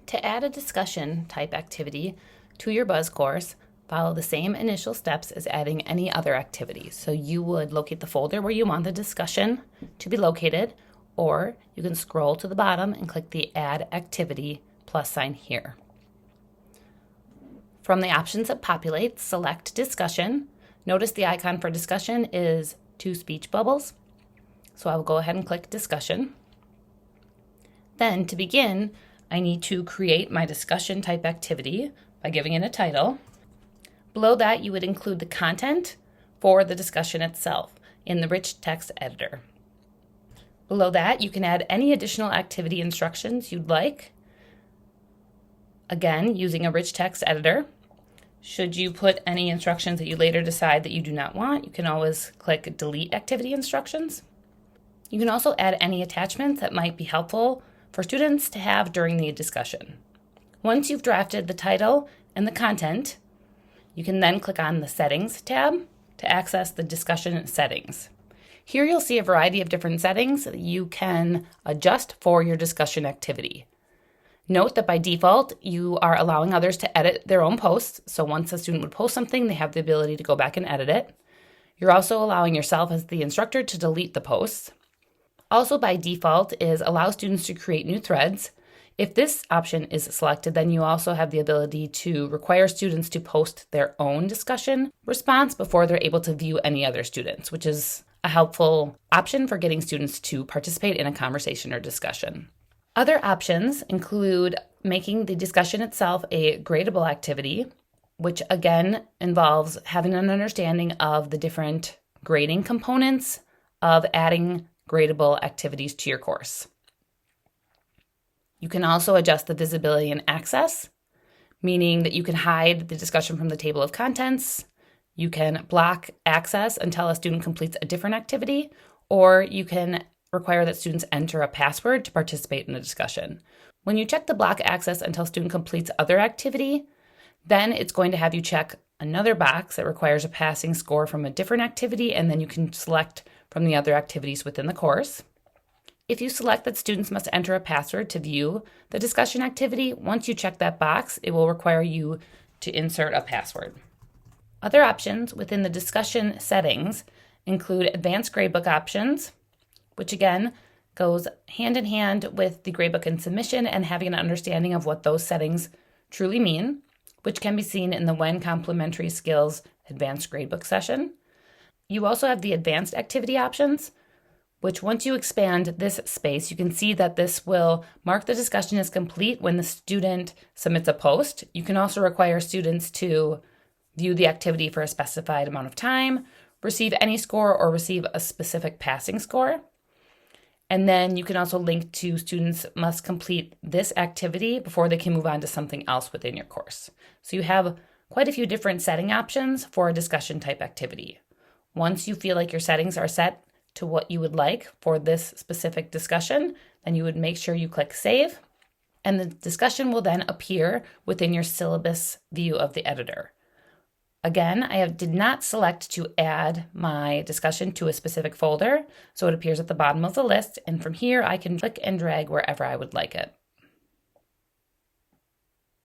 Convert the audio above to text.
To add a discussion type activity to your Buzz course, follow the same initial steps as adding any other activity. So you would locate the folder where you want the discussion to be located, or you can scroll to the bottom and click the Add Activity plus sign here. From the options that populate, select Discussion. Notice the icon for discussion is 2 speech bubbles. So I will go ahead and click Discussion. Then to begin, I need to create my discussion type activity by giving it a title. Below that, you would include the content for the discussion itself in the rich text editor. Below that, you can add any additional activity instructions you'd like. Again, using a rich text editor. Should you put any instructions that you later decide that you do not want, you can always click Delete Activity Instructions. You can also add any attachments that might be helpful for students to have during the discussion. Once you've drafted the title and the content, you can then click on the Settings tab to access the discussion settings. Here you'll see a variety of different settings that you can adjust for your discussion activity. Note that by default, you are allowing others to edit their own posts. So once a student would post something, they have the ability to go back and edit it. You're also allowing yourself as the instructor to delete the posts. Also by default is allow students to create new threads. If this option is selected, then you also have the ability to require students to post their own discussion response before they're able to view any other students, which is a helpful option for getting students to participate in a conversation or discussion. Other options include making the discussion itself a gradable activity, which again involves having an understanding of the different grading components of adding gradable activities to your course. You can also adjust the visibility and access, meaning that you can hide the discussion from the table of contents. You can block access until a student completes a different activity, or you can require that students enter a password to participate in the discussion. When you check the block access until student completes other activity, then it's going to have you check another box that requires a passing score from a different activity, and then you can select from the other activities within the course. If you select that students must enter a password to view the discussion activity, once you check that box, it will require you to insert a password. Other options within the discussion settings include advanced gradebook options, which again goes hand in hand with the gradebook and submission and having an understanding of what those settings truly mean, which can be seen in the When Complementary Skills Advanced Gradebook session. You also have the advanced activity options, which once you expand this space, you can see that this will mark the discussion as complete when the student submits a post. You can also require students to view the activity for a specified amount of time, receive any score, or receive a specific passing score. And then you can also link to students must complete this activity before they can move on to something else within your course. So you have quite a few different setting options for a discussion type activity. Once you feel like your settings are set to what you would like for this specific discussion, then you would make sure you click Save, and the discussion will then appear within your syllabus view of the editor. Again, I did not select to add my discussion to a specific folder, so it appears at the bottom of the list, and from here I can click and drag wherever I would like it.